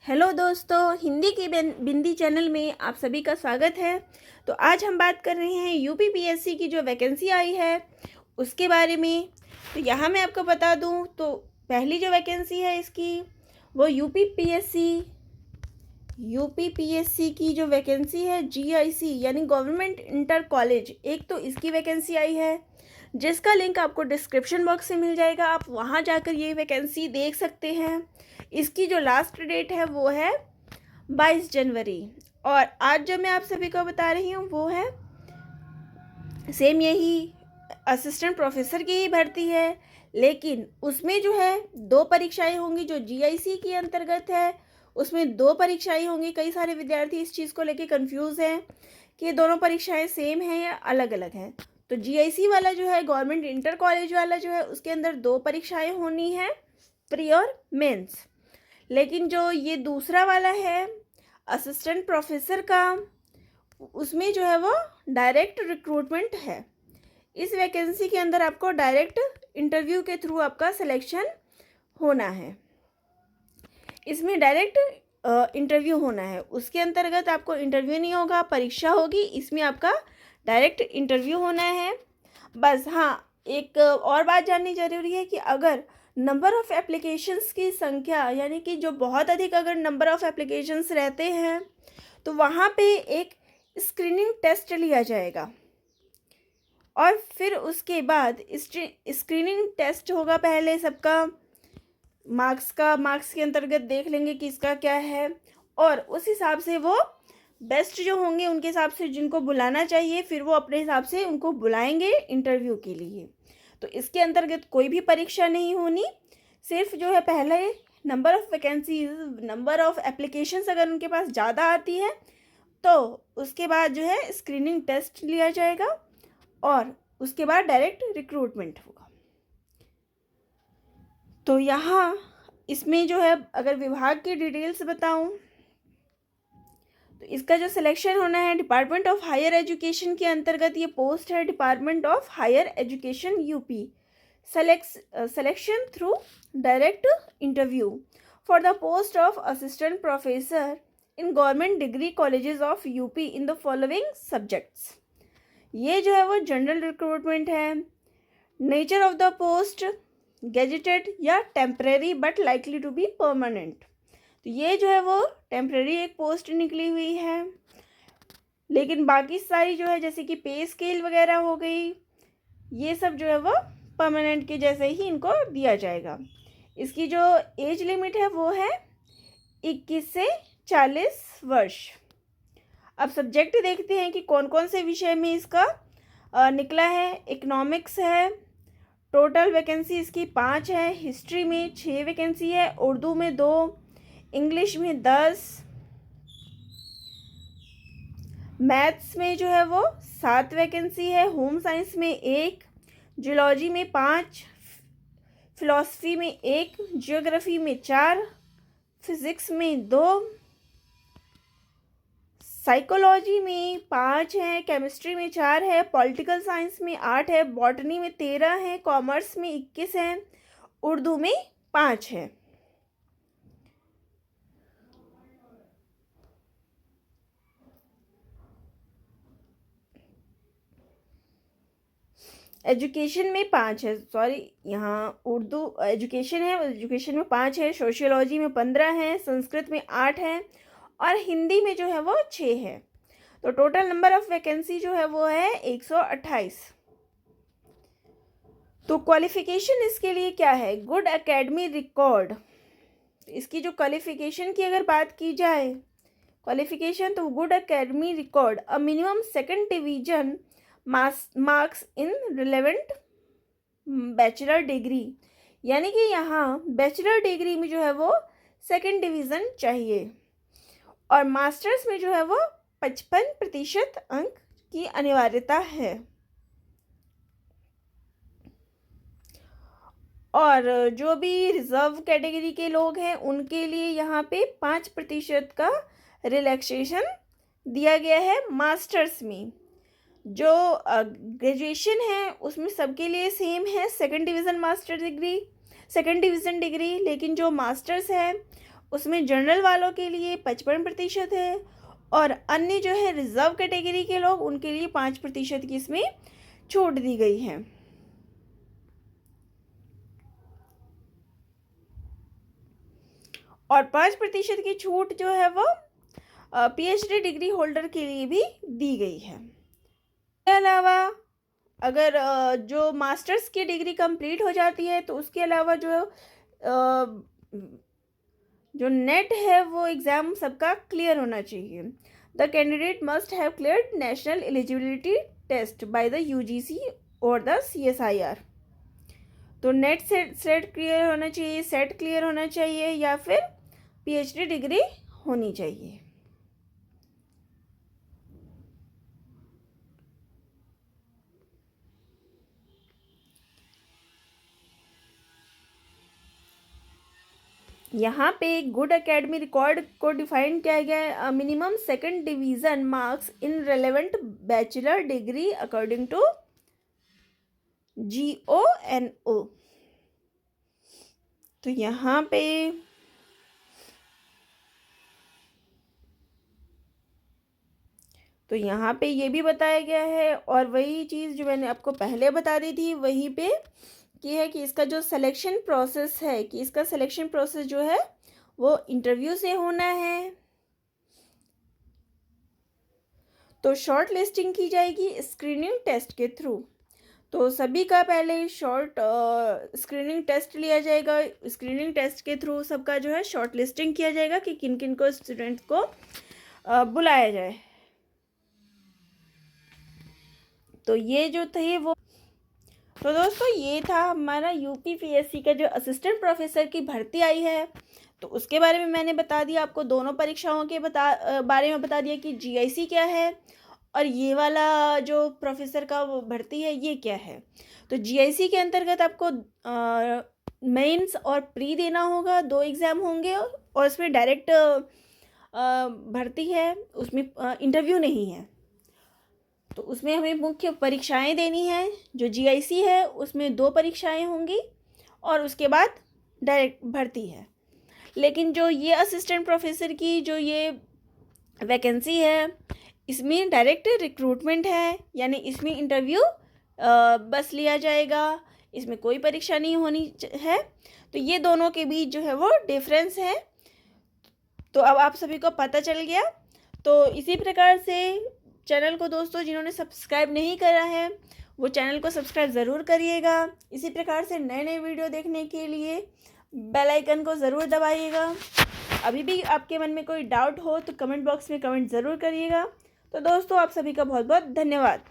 Hello दोस्तों, हिंदी की बिंदी channel में आप सभी का स्वागत है। तो आज हम बात कर रहे हैं यूपीपीएससी की जो वैकेंसी आई है उसके बारे में। तो यहाँ मैं आपको बता दूँ तो पहली जो वैकेंसी है इसकी वो यूपीपीएससी की जो वैकेंसी है जीआईसी यानी गवर्नमेंट इंटर कॉलेज, एक तो इसकी वैकेंसी आई है जिसका लिंक आपको डिस्क्रिप्शन बॉक्स में मिल जाएगा। आप वहाँ जाकर ये वैकेंसी देख सकते हैं। इसकी जो लास्ट डेट है वो है 22 जनवरी और आज जो मैं आप सभी को बता रही हूँ वो है सेम यही असिस्टेंट प्रोफेसर की ही भर्ती है, लेकिन उसमें जो है 2 परीक्षाएं होंगी। जो जीआईसी के अंतर्गत है उसमें 2 परीक्षाएं होंगी। कई सारे विद्यार्थी इस चीज़ को लेके कंफ्यूज हैं कि दोनों परीक्षाएं सेम हैं या अलग अलग हैं। तो जीआईसी वाला जो है गवर्नमेंट इंटर कॉलेज वाला जो है उसके अंदर 2 परीक्षाएं होनी है, प्री और मेंस। लेकिन जो ये दूसरा वाला है असिस्टेंट प्रोफेसर का, उसमें जो है वो डायरेक्ट रिक्रूटमेंट है। इस वैकेंसी के अंदर आपको डायरेक्ट इंटरव्यू के थ्रू आपका सिलेक्शन होना है। इसमें डायरेक्ट इंटरव्यू होना है, उसके अंतर्गत आपको इंटरव्यू नहीं होगा, परीक्षा होगी। इसमें आपका डायरेक्ट इंटरव्यू होना है बस। हाँ, एक और बात जाननी ज़रूरी है कि अगर नंबर ऑफ़ एप्लीकेशंस की संख्या यानी कि जो बहुत अधिक अगर नंबर ऑफ़ एप्लीकेशंस रहते हैं तो वहाँ पे एक स्क्रीनिंग टेस्ट लिया जाएगा और फिर उसके बाद स्क्रीनिंग टेस्ट होगा। पहले सबका मार्क्स के अंतर्गत देख लेंगे कि इसका क्या है और उस हिसाब से वो बेस्ट जो होंगे उनके हिसाब से जिनको बुलाना चाहिए फिर वो अपने हिसाब से उनको बुलाएंगे इंटरव्यू के लिए। तो इसके अंतर्गत कोई भी परीक्षा नहीं होनी, सिर्फ जो है पहले number of vacancies, number of applications अगर उनके पास ज़्यादा आती है तो उसके बाद जो है स्क्रीनिंग टेस्ट लिया जाएगा और उसके बाद डायरेक्ट रिक्रूटमेंट होगा। तो यहाँ इसमें जो है अगर विभाग की डिटेल्स बताऊँ तो इसका जो सिलेक्शन होना है डिपार्टमेंट ऑफ हायर एजुकेशन के अंतर्गत ये पोस्ट है, department of higher education UP. Selection through direct interview for the post of assistant professor in government degree colleges of UP in the following subjects. ये जो है वो जनरल रिक्रूटमेंट है। Nature of the post gazetted या temporary but likely to be permanent. तो ये जो है वो टेम्परेरी एक पोस्ट निकली हुई है, लेकिन बाकी सारी जो है जैसे कि पे स्केल वगैरह हो गई, ये सब जो है वो परमानेंट के जैसे ही इनको दिया जाएगा। इसकी जो एज लिमिट है वो है 21 से 40 वर्ष। अब सब्जेक्ट देखते हैं कि कौन कौन से विषय में इसका निकला है। इकोनॉमिक्स है, टोटल वैकेंसी इसकी 5 है। हिस्ट्री में 6 वैकेंसी है, उर्दू में 2, इंग्लिश में 10, मैथ्स में जो है वो 7 वैकेंसी है, होम साइंस में 1, जियोलॉजी में 5, फिलॉसफी में 1, जियोग्राफी में 4, फिज़िक्स में 2, साइकोलॉजी में 5 है, केमिस्ट्री में 4 है, पॉलिटिकल साइंस में 8 है, बॉटनी में 13 है, कॉमर्स में 21 है, उर्दू में 5 है। एजुकेशन में 5 है, सॉरी यहाँ उर्दू एजुकेशन है, एजुकेशन में 5 है, सोशियोलॉजी में 15 है, संस्कृत में 8 है और हिंदी में जो है वो 6 है। तो टोटल नंबर ऑफ़ वैकेंसी जो है वो है 128। तो क्वालिफ़िकेशन इसके लिए क्या है? Good academy record. इसकी जो क्वालिफ़िकेशन की अगर बात की जाए क्वालिफ़िकेशन, तो good academy record, a minimum 2nd division marks in relevant bachelor degree, यानी कि यहाँ बैचलर डिग्री में जो है वो 2nd डिवीज़न चाहिए और मास्टर्स में जो है वो 55% अंक की अनिवार्यता है। और जो भी रिज़र्व कैटेगरी के लोग हैं उनके लिए यहाँ पे 5% का रिलैक्सेशन दिया गया है मास्टर्स में। जो ग्रेजुएशन है उसमें सबके लिए सेम है 2nd डिवीज़न डिग्री, लेकिन जो मास्टर्स है उसमें जनरल वालों के लिए 55% है और अन्य जो है रिजर्व कैटेगरी के लोग उनके लिए 5% की इसमें छूट दी गई है। और 5% की छूट जो है वो PhD डिग्री होल्डर के लिए भी दी गई है। इसके अलावा अगर जो मास्टर्स की डिग्री कंप्लीट हो जाती है तो उसके अलावा जो नेट है वो एग्ज़ाम सबका क्लियर होना चाहिए। The candidate must have cleared national eligibility test by the UGC और द CSIR। तो नेट सेट क्लियर होना चाहिए, सेट क्लियर होना चाहिए या फिर PhD डिग्री होनी चाहिए। यहाँ पे गुड एकेडमी रिकॉर्ड को डिफाइन किया गया है, minimum second division marks in relevant bachelor degree according to GONO। तो यहाँ पे ये भी बताया गया है और वही चीज़ जो मैंने आपको पहले बता दी थी वहीं पे कि है कि इसका जो सिलेक्शन प्रोसेस है कि इसका सिलेक्शन प्रोसेस जो है वो इंटरव्यू से होना है। तो शॉर्ट लिस्टिंग की जाएगी स्क्रीनिंग टेस्ट के थ्रू। तो सभी का पहले शॉर्ट स्क्रीनिंग टेस्ट लिया जाएगा। स्क्रीनिंग टेस्ट के थ्रू सबका जो है शॉर्ट लिस्टिंग किया जाएगा कि किन किन को स्टूडेंट को बुलाया जाए। तो ये जो थे वो तो दोस्तों ये था हमारा UPPSC का जो असिस्टेंट प्रोफेसर की भर्ती आई है। तो उसके बारे में मैंने बता दिया आपको, दोनों परीक्षाओं के बारे में बता दिया कि GIC क्या है और ये वाला जो प्रोफेसर का वो भर्ती है ये क्या है। तो GIC के अंतर्गत आपको मेंस और प्री देना होगा, 2 एग्ज़ाम होंगे और उसमें डायरेक्ट भर्ती है, उसमें इंटरव्यू नहीं है। तो उसमें हमें मुख्य परीक्षाएं देनी हैं। जो GIC है उसमें 2 परीक्षाएं होंगी और उसके बाद डायरेक्ट भर्ती है। लेकिन जो ये असिस्टेंट प्रोफेसर की जो ये वैकेंसी है इसमें डायरेक्ट रिक्रूटमेंट है, यानी इसमें इंटरव्यू बस लिया जाएगा, इसमें कोई परीक्षा नहीं होनी है। तो ये दोनों के बीच जो है वो डिफरेंस है। तो अब आप सभी को पता चल गया। तो इसी प्रकार से चैनल को दोस्तों जिन्होंने सब्सक्राइब नहीं करा है वो चैनल को सब्सक्राइब ज़रूर करिएगा। इसी प्रकार से नए नए वीडियो देखने के लिए बेल आइकन को ज़रूर दबाइएगा। अभी भी आपके मन में कोई डाउट हो तो कमेंट बॉक्स में कमेंट ज़रूर करिएगा। तो दोस्तों आप सभी का बहुत बहुत धन्यवाद।